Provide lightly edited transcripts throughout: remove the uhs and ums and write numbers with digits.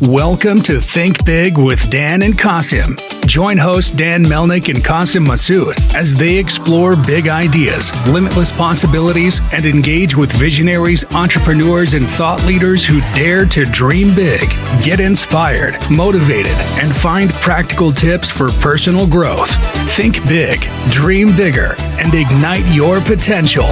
Welcome to Think Big with Dan and Qasim. Join hosts Dan Melnick and Qasim Masood as they explore big ideas, limitless possibilities, and engage with visionaries, entrepreneurs, and thought leaders who dare to dream big, get inspired, motivated, and find practical tips for personal growth. Think big, dream bigger, and ignite your potential.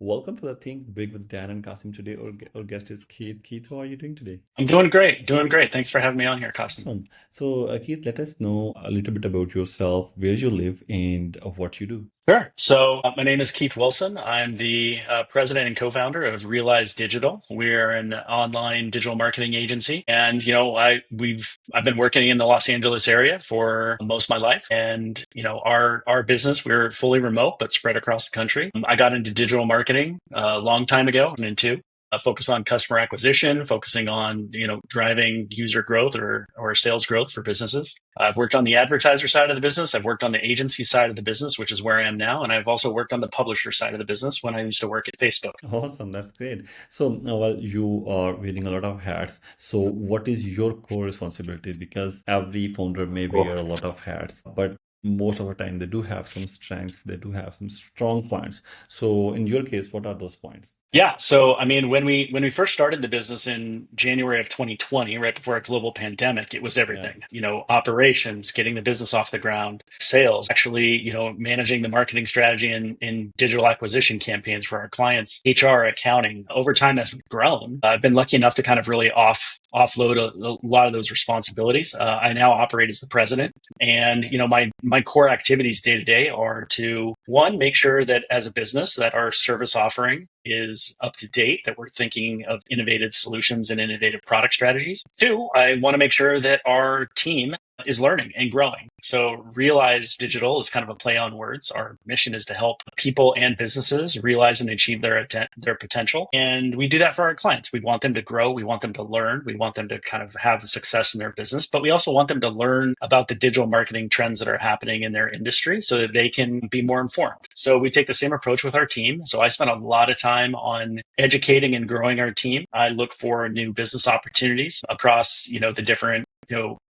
Welcome to the Think Big with Dan and Qasim. Today, our guest is Keith. Keith, how are you doing today? I'm doing great. Doing great. Thanks for having me on here, Qasim. Awesome. So, Keith, let us know a little bit about yourself, where you live, and of what you do. Sure. So my name is Keith Wilson. I'm the president and co-founder of Realize Digital. We're an online digital marketing agency, and I've been working in the Los Angeles area for most of my life. And our business, we're fully remote but spread across the country. I got into digital marketing a long time ago, and into focus on customer acquisition, focusing on driving user growth or sales growth for businesses. I've worked on the advertiser side of the business. I've worked on the agency side of the business, which is where I am now, and I've also worked on the publisher side of the business when I used to work at Facebook. Awesome, that's great. So, well, you are wearing a lot of hats. So, what is your core responsibility? Because every founder may wear a lot of hats, but most of the time they do have some strengths, they do have some strong points. So, in your case, what are those points? Yeah. So, I mean, when we first started the business in January of 2020, right before a global pandemic, it was Yeah. everything, operations, getting the business off the ground, sales, actually, managing the marketing strategy and digital acquisition campaigns for our clients, HR, accounting. Over time, as we've grown, I've been lucky enough to kind of really offload a lot of those responsibilities. I now operate as the president, and my core activities day to day are to, one, make sure that as a business that our service offering is up to date, that we're thinking of innovative solutions and innovative product strategies. Two, I want to make sure that our team is learning and growing. So Realize Digital is kind of a play on words. Our mission is to help people and businesses realize and achieve their potential. And we do that for our clients. We want them to grow. We want them to learn. We want them to kind of have success in their business, but we also want them to learn about the digital marketing trends that are happening in their industry so that they can be more informed. So we take the same approach with our team. So I spend a lot of time on educating and growing our team. I look for new business opportunities across, the different,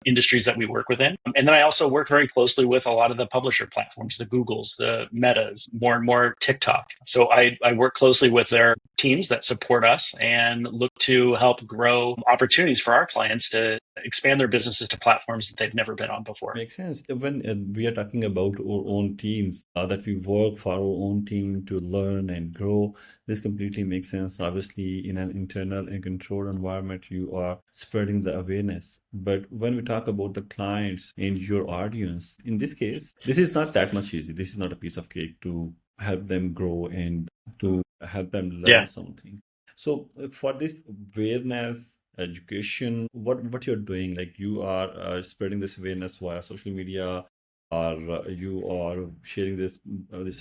industries that we work within. And then I also work very closely with a lot of the publisher platforms, the Googles, the Metas, more and more TikTok. So I work closely with their teams that support us and look to help grow opportunities for our clients to expand their businesses to platforms that they've never been on before. Makes sense. When we are talking about our own teams, that we work for our own team to learn and grow, this completely makes sense. Obviously, in an internal and controlled environment, you are spreading the awareness. But when we talk about the clients and your audience, in this case, this is not that much easy. This is not a piece of cake to help them grow and to help them learn something. So for this awareness, education, what you're doing, like you are spreading this awareness via social media, or you are sharing this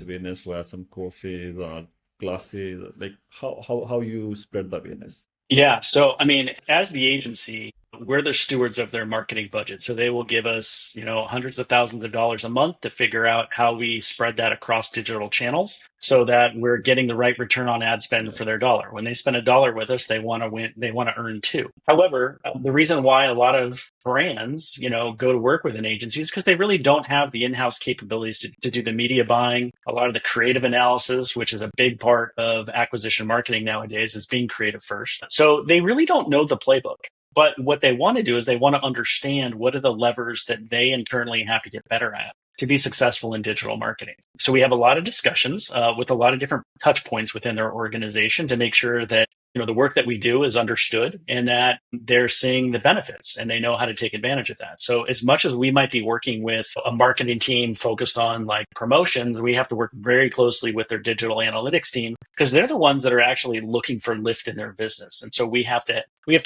awareness via some courses or classes, like how you spread the awareness? Yeah. So, I mean, as the agency, we're the stewards of their marketing budget. So they will give us, hundreds of thousands of dollars a month to figure out how we spread that across digital channels so that we're getting the right return on ad spend for their dollar. When they spend $1 with us, they want to win, they want to earn two. However, the reason why a lot of brands, go to work with an agency is because they really don't have the in-house capabilities to do the media buying, a lot of the creative analysis, which is a big part of acquisition marketing nowadays, is being creative first. So they really don't know the playbook. But what they want to do is they want to understand what are the levers that they internally have to get better at to be successful in digital marketing. So we have a lot of discussions with a lot of different touch points within their organization to make sure that the work that we do is understood and that they're seeing the benefits and they know how to take advantage of that. So as much as we might be working with a marketing team focused on like promotions, we have to work very closely with their digital analytics team because they're the ones that are actually looking for lift in their business. And so we have to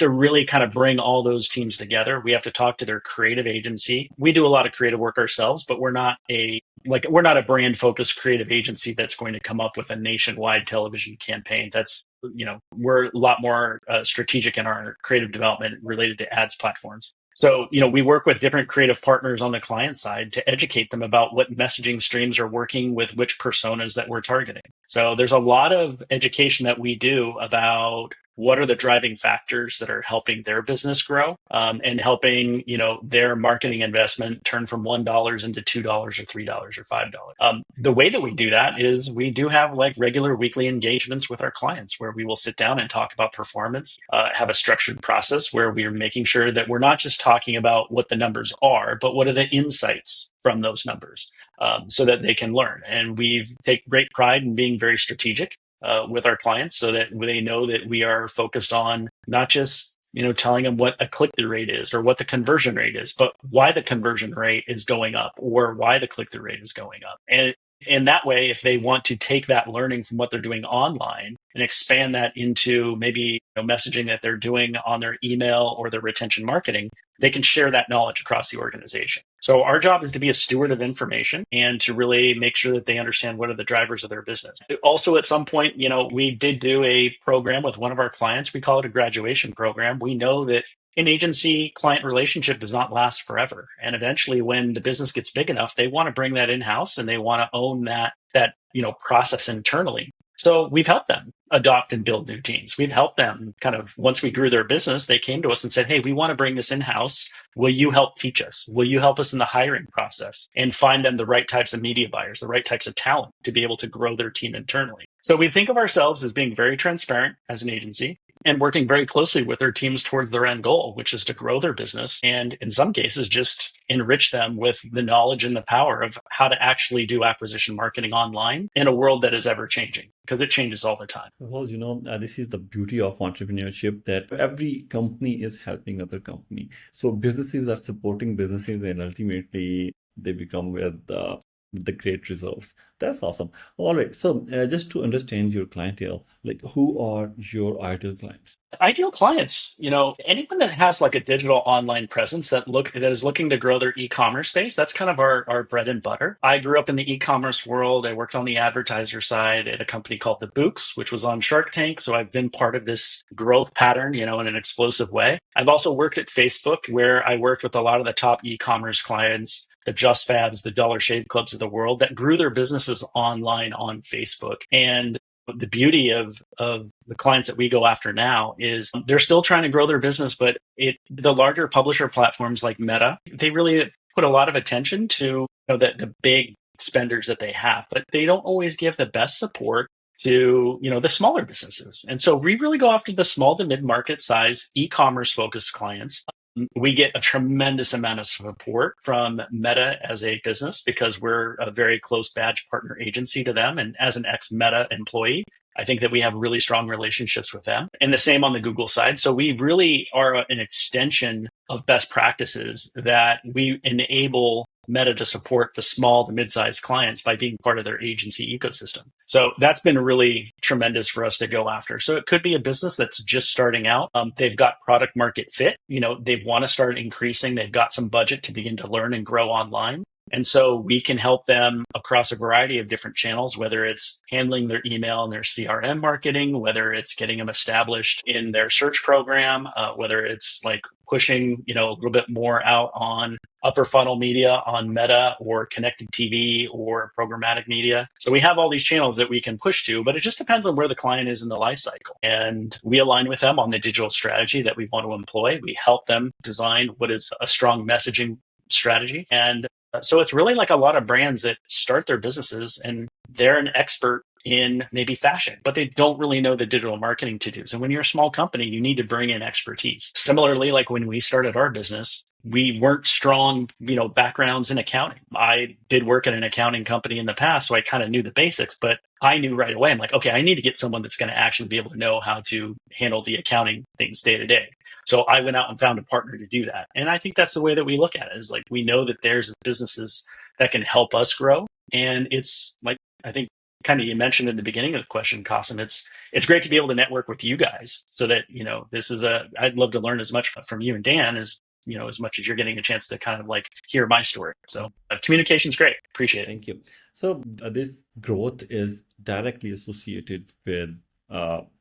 really kind of bring all those teams together. We have to talk to their creative agency. We do a lot of creative work ourselves, but we're not a brand focused creative agency that's going to come up with a nationwide television campaign. We're a lot more strategic in our creative development related to ads platforms. So, we work with different creative partners on the client side to educate them about what messaging streams are working with which personas that we're targeting. So there's a lot of education that we do about what are the driving factors that are helping their business grow, and helping, their marketing investment turn from $1 into $2 or $3 or $5. The way that we do that is we do have like regular weekly engagements with our clients where we will sit down and talk about performance, have a structured process where we're making sure that we're not just talking about what the numbers are, but what are the insights from those numbers, so that they can learn. And we take great pride in being very strategic with our clients so that they know that we are focused on not just telling them what a click-through rate is or what the conversion rate is, but why the conversion rate is going up or why the click-through rate is going up. And that way, if they want to take that learning from what they're doing online and expand that into maybe messaging that they're doing on their email or their retention marketing, they can share that knowledge across the organization. So our job is to be a steward of information and to really make sure that they understand what are the drivers of their business. Also, at some point, we did do a program with one of our clients. We call it a graduation program. We know that an agency client relationship does not last forever. And eventually when the business gets big enough, they want to bring that in-house and they want to own that process internally. So we've helped them adopt and build new teams. We've helped them kind of, once we grew their business, they came to us and said, hey, we want to bring this in-house. Will you help teach us? Will you help us in the hiring process and find them the right types of media buyers, the right types of talent to be able to grow their team internally? So we think of ourselves as being very transparent as an agency and working very closely with their teams towards their end goal, which is to grow their business and in some cases just enrich them with the knowledge and the power of how to actually do acquisition marketing online in a world that is ever changing, because it changes all the time. Well, this is the beauty of entrepreneurship, that every company is helping other company. So businesses are supporting businesses and ultimately they become with the great results. That's awesome. All right. So just to understand your clientele, like who are your ideal clients? Ideal clients, anyone that has like a digital online presence that is looking to grow their e-commerce space, that's kind of our bread and butter. I grew up in the e-commerce world. I worked on the advertiser side at a company called The Books, which was on Shark Tank. So I've been part of this growth pattern, in an explosive way. I've also worked at Facebook, where I worked with a lot of the top e-commerce clients, the Just Fabs, the Dollar Shave Clubs of the world that grew their businesses online on Facebook. And the beauty of the clients that we go after now is they're still trying to grow their business, but the larger publisher platforms like Meta, they really put a lot of attention to the big spenders that they have, but they don't always give the best support to the smaller businesses. And so we really go after the small to mid-market size e-commerce focused clients. We get a tremendous amount of support from Meta as a business because we're a very close badge partner agency to them. And as an ex-Meta employee, I think that we have really strong relationships with them. And the same on the Google side. So we really are an extension of best practices that we enable Meta to support the small to mid-sized clients by being part of their agency ecosystem. So that's been really tremendous for us to go after. So it could be a business that's just starting out. They've got product market fit. They want to start increasing. They've got some budget to begin to learn and grow online. And so we can help them across a variety of different channels, whether it's handling their email and their CRM marketing, whether it's getting them established in their search program, whether it's like pushing, a little bit more out on upper funnel media on Meta or connected TV or programmatic media. So we have all these channels that we can push to, but it just depends on where the client is in the life cycle. And we align with them on the digital strategy that we want to employ. We help them design what is a strong messaging strategy. And so it's really like a lot of brands that start their businesses and they're an expert in maybe fashion, but they don't really know the digital marketing to-dos. And when you're a small company, you need to bring in expertise. Similarly, like when we started our business, we weren't strong, backgrounds in accounting. I did work at an accounting company in the past, so I kind of knew the basics, but I knew right away, I'm like, okay, I need to get someone that's going to actually be able to know how to handle the accounting things day to day. So I went out and found a partner to do that. And I think that's the way that we look at it, is like, we know that there's businesses that can help us grow. And it's like, I think kind of you mentioned in the beginning of the question, Qasim, it's great to be able to network with you guys so that, I'd love to learn as much from you and Dan as much as you're getting a chance to kind of like hear my story. So communication's great. Appreciate it. Thank you. So this growth is directly associated with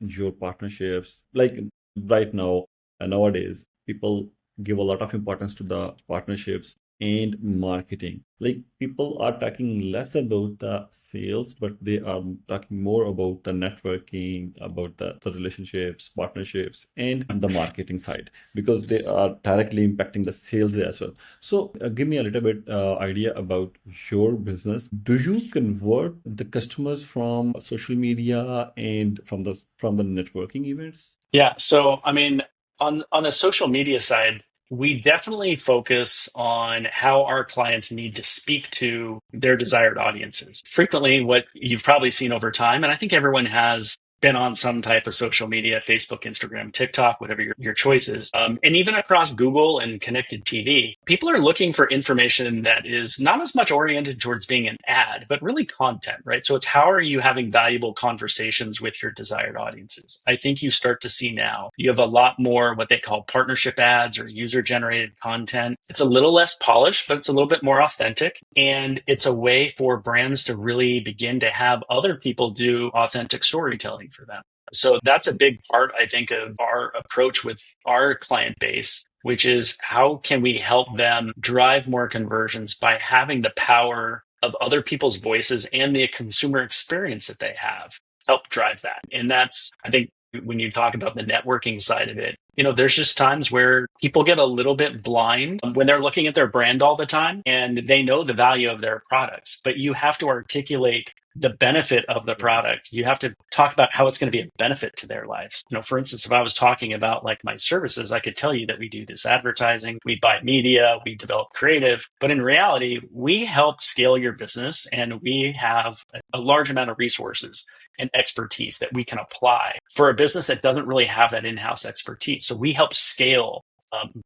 your partnerships. Like right now, nowadays, people give a lot of importance to the partnerships and marketing. Like people are talking less about the sales, but they are talking more about the networking, about the relationships, partnerships, and the marketing side because they are directly impacting the sales as well. So give me a little bit idea about your business. Do you convert the customers from social media and from the networking events? Yeah. So, I mean, on the social media side, we definitely focus on how our clients need to speak to their desired audiences. Frequently, what you've probably seen over time, and I think everyone has been on some type of social media, Facebook, Instagram, TikTok, whatever your choice is. And even across Google and connected TV, people are looking for information that is not as much oriented towards being an ad, but really content, right? So it's how are you having valuable conversations with your desired audiences? I think you start to see now you have a lot more what they call partnership ads or user generated content. It's a little less polished, but it's a little bit more authentic. And it's a way for brands to really begin to have other people do authentic storytelling for them. So that's a big part, I think, of our approach with our client base, which is how can we help them drive more conversions by having the power of other people's voices and the consumer experience that they have help drive that. And that's, I think, when you talk about the networking side of it, there's just times where people get a little bit blind when they're looking at their brand all the time and they know the value of their products, but you have to articulate the benefit of the product. You have to talk about how it's going to be a benefit to their lives. For instance, if I was talking about like my services, I could tell you that we do this advertising, we buy media, we develop creative, but in reality, we help scale your business and we have a large amount of resources and expertise that we can apply for a business that doesn't really have that in-house expertise. So we help scale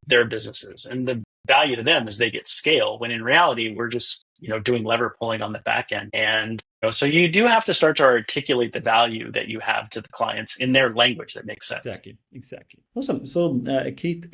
their businesses, and the value to them is they get scale. When in reality, we're just doing lever pulling on the back end, and so you do have to start to articulate the value that you have to the clients in their language that makes sense. Exactly. Awesome. So, Keith,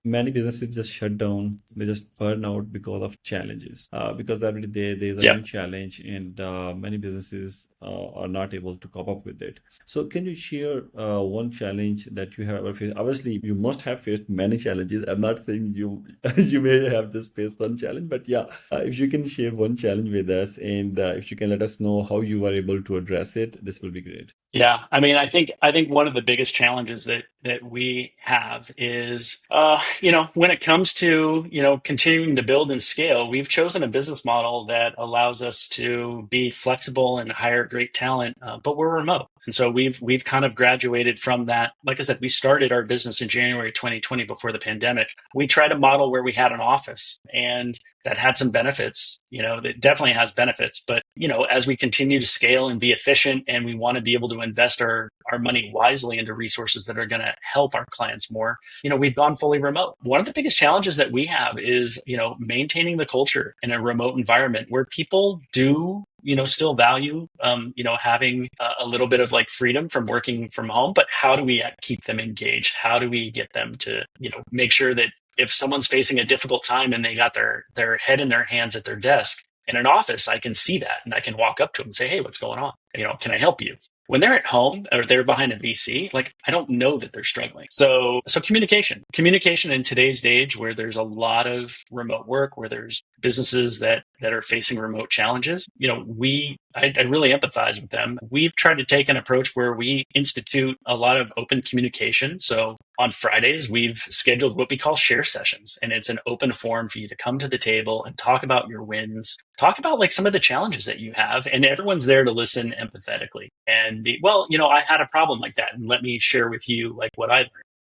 many businesses just shut down. They just burn out because of challenges. Because every day there's a Yep. new challenge, and many businesses are not able to cope up with it. So, can you share one challenge that you have ever faced? Obviously, you must have faced many challenges. I'm not saying you you may have just faced one challenge, but yeah, if you can share one challenge with us, and if you can let us know how you were able to address it, this will be great. Yeah, I mean, I think one of the biggest challenges that we have is, when it comes to continuing to build and scale, we've chosen a business model that allows us to be flexible and hire great talent, but we're remote, and so we've kind of graduated from that. Like I said, we started our business in January 2020 before the pandemic. We tried a model where we had an office, and that had some benefits. That definitely has benefits, but as we continue to scale and be efficient, and we want to be able to invest our money wisely into resources that are going to help our clients more, we've gone fully remote. One of the biggest challenges that we have is, maintaining the culture in a remote environment where people do still value, having a little bit of like freedom from working from home, but how do we keep them engaged? How do we get them to, make sure that if someone's facing a difficult time and they got their head in their hands at their desk in an office, I can see that and I can walk up to them and say, "Hey, what's going on? Can I help you?" When they're at home or they're behind a VC, like I don't know that they're struggling. So communication in today's age where there's a lot of remote work, where there's businesses that are facing remote challenges, I really empathize with them. We've tried to take an approach where we institute a lot of open communication. So on Fridays, we've scheduled what we call share sessions, and it's an open forum for you to come to the table and talk about your wins, talk about like some of the challenges that you have, and everyone's there to listen empathetically and be, well, I had a problem like that, and let me share with you like what I learned.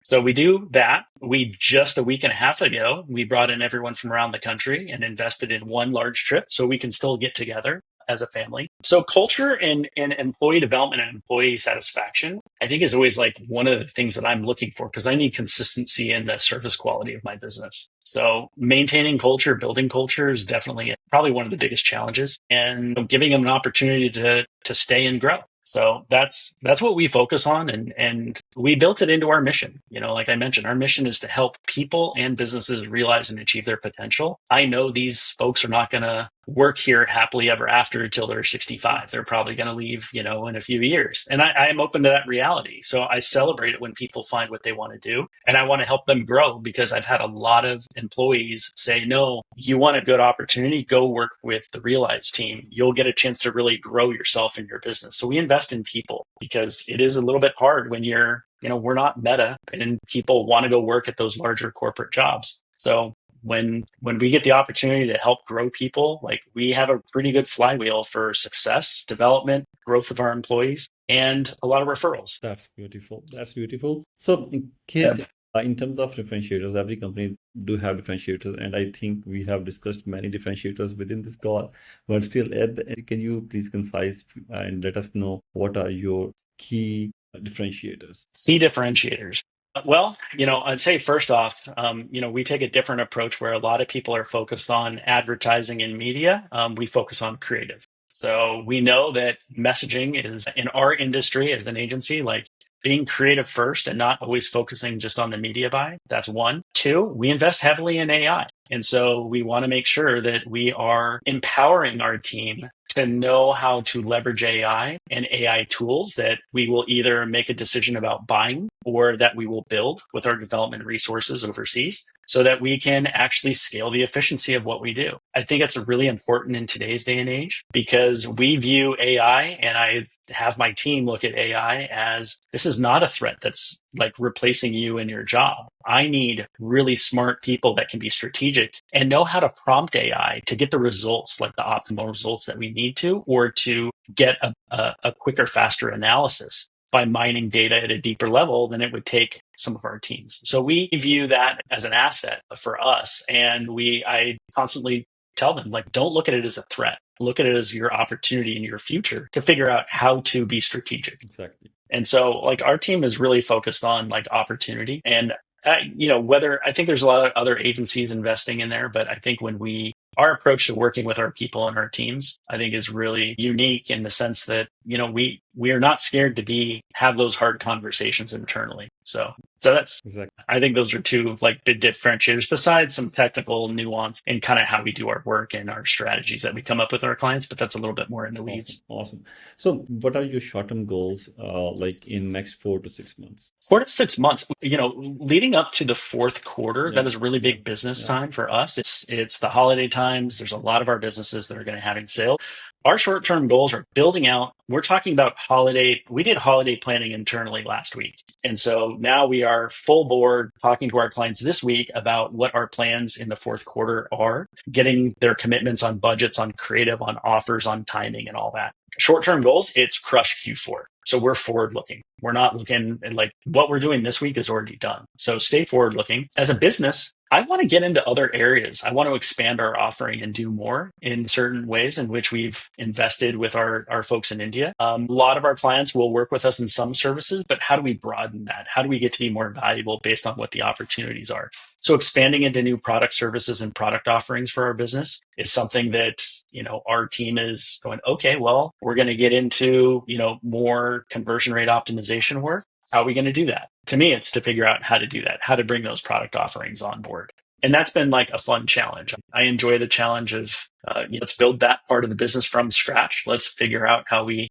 So we do that. We just a week and a half ago, we brought in everyone from around the country and invested in one large trip so we can still get together as a family. So culture and employee development and employee satisfaction, I think is always like one of the things that I'm looking for because I need consistency in the service quality of my business. So maintaining culture, building culture is definitely probably one of the biggest challenges, and giving them an opportunity to stay and grow. So that's what we focus on, and we built it into our mission. Like I mentioned, our mission is to help people and businesses realize and achieve their potential. I know these folks are not going to work here happily ever after until they're 65. They're probably going to leave, in a few years. And I am open to that reality. So I celebrate it when people find what they want to do. And I want to help them grow because I've had a lot of employees say, no, you want a good opportunity, go work with the Realize team. You'll get a chance to really grow yourself in your business. So we invest in people because it is a little bit hard when we're not Meta and people want to go work at those larger corporate jobs. So when we get the opportunity to help grow people, like we have a pretty good flywheel for success, development, growth of our employees, and a lot of referrals. That's beautiful. That's beautiful. So, Keith, in terms of differentiators, every company do have differentiators, and I think we have discussed many differentiators within this call. But still, at the end, can you please concise and let us know what are your key differentiators? Key differentiators. Well, I'd say first off, we take a different approach where a lot of people are focused on advertising and media. We focus on creative. So we know that messaging is in our industry as an agency, like being creative first and not always focusing just on the media buy. That's one. Two, we invest heavily in AI. And so we want to make sure that we are empowering our team to know how to leverage AI and AI tools that we will either make a decision about buying or that we will build with our development resources overseas so that we can actually scale the efficiency of what we do. I think it's really important in today's day and age because we view AI, and I have my team look at AI as this is not a threat that's like replacing you in your job. I need really smart people that can be strategic and know how to prompt AI to get the results, like the optimal results that we need to, or to get a quicker, faster analysis by mining data at a deeper level than it would take some of our teams. So we view that as an asset for us. And I constantly tell them, like, don't look at it as a threat. Look at it as your opportunity in your future to figure out how to be strategic. Exactly. And so like our team is really focused on like opportunity and whether I think there's a lot of other agencies investing in there, but I think our approach to working with our people and our teams, I think is really unique in the sense that, we are not scared to have those hard conversations internally. So that's, Exactly. I think those are two like big differentiators besides some technical nuance in kind of how we do our work and our strategies that we come up with our clients, but that's a little bit more in the weeds. Awesome. So what are your short-term goals, like in next 4 to 6 months? 4 to 6 months, leading up to the fourth quarter, that is a really big business time for us. It's the holiday times. There's a lot of our businesses that are going to having sales. Our short-term goals are building out. We're talking about we did holiday planning internally last week. And so now we are full board talking to our clients this week about what our plans in the fourth quarter are, getting their commitments on budgets, on creative, on offers, on timing and all that. Short-term goals, it's crush Q4. So we're forward looking. We're not looking at like what we're doing this week is already done. So stay forward looking. As a business, I want to get into other areas. I want to expand our offering and do more in certain ways in which we've invested with our folks in India. A lot of our clients will work with us in some services, but how do we broaden that? How do we get to be more valuable based on what the opportunities are? So expanding into new product services and product offerings for our business is something that, our team is going, okay, well, we're going to get into, more conversion rate optimization work. How are we going to do that? To me, it's to figure out how to do that, how to bring those product offerings on board. And that's been like a fun challenge. I enjoy the challenge of let's build that part of the business from scratch. Let's figure out how we,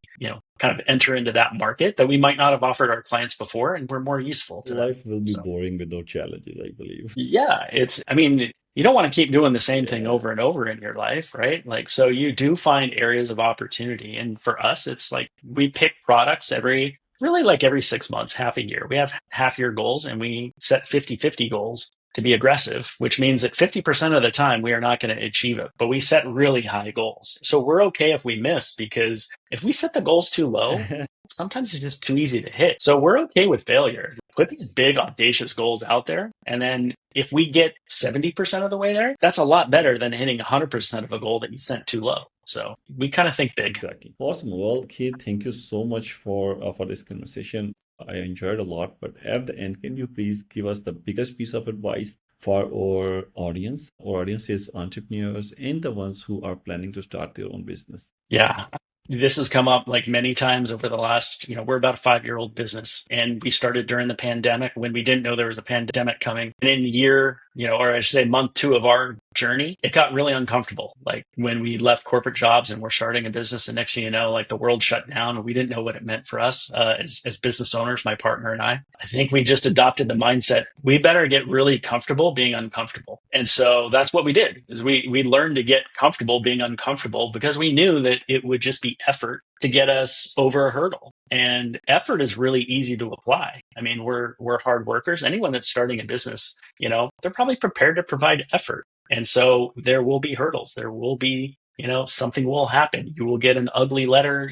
kind of enter into that market that we might not have offered our clients before, and we're more useful to them. Life will be boring without challenges, I believe. Yeah, you don't want to keep doing the same thing over and over in your life, right? Like, so you do find areas of opportunity. And for us, it's like we pick products every 6 months, half a year. We have half year goals and we set 50-50 goals to be aggressive, which means that 50% of the time we are not going to achieve it, but we set really high goals. So we're okay if we miss, because if we set the goals too low, sometimes it's just too easy to hit. So we're okay with failure. Put these big audacious goals out there. And then if we get 70% of the way there, that's a lot better than hitting 100% of a goal that you set too low. So we kind of think big. Exactly. Awesome. Well, Keith, thank you so much for this conversation. I enjoyed a lot, but at the end, can you please give us the biggest piece of advice for our audience? Our audience is entrepreneurs and the ones who are planning to start their own business. Yeah. This has come up like many times over the last, we're about a 5-year-old business, and we started during the pandemic when we didn't know there was a pandemic coming. And in year or I should say month 2 of our journey, it got really uncomfortable. Like when we left corporate jobs and we're starting a business, and next thing you know, like the world shut down and we didn't know what it meant for us as business owners, my partner and I think we just adopted the mindset, we better get really comfortable being uncomfortable. And so that's what we did, is we learned to get comfortable being uncomfortable, because we knew that it would just be effort to get us over a hurdle. And effort is really easy to apply. I mean, we're hard workers. Anyone that's starting a business, they're probably prepared to provide effort. And so there will be hurdles. There will be, something will happen. You will get an ugly letter,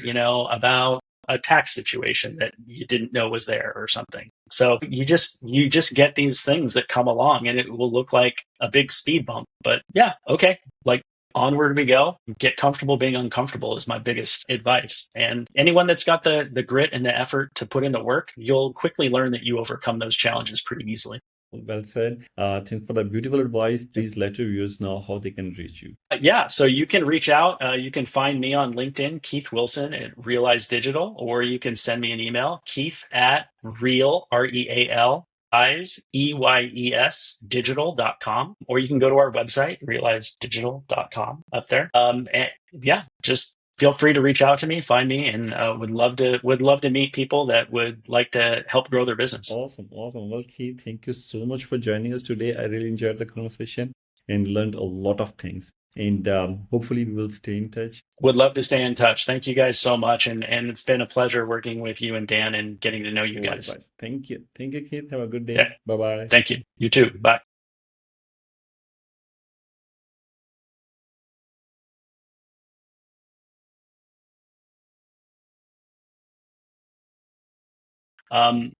about a tax situation that you didn't know was there or something. So you just get these things that come along, and it will look like a big speed bump. But yeah, okay. Like, onward we go. Get comfortable being uncomfortable is my biggest advice. And anyone that's got the grit and the effort to put in the work, you'll quickly learn that you overcome those challenges pretty easily. Well said. Thanks for the beautiful advice. Please let your viewers know how they can reach you. Yeah, so you can reach out. You can find me on LinkedIn, Keith Wilson at Realize Digital, or you can send me an email, Keith at real, REAL, EYES digital.com, or you can go to our website, realizedigital.com up there. And yeah, just feel free to reach out to me, find me, and would love to meet people that would like to help grow their business. Awesome. Well, Keith, thank you so much for joining us today. I really enjoyed the conversation and learned a lot of things. And hopefully we will stay in touch. Would love to stay in touch. Thank you guys so much. And it's been a pleasure working with you and Dan and getting to know you guys. Likewise. Thank you. Thank you, Keith. Have a good day. Yeah. Bye-bye. Thank you. You too. Bye.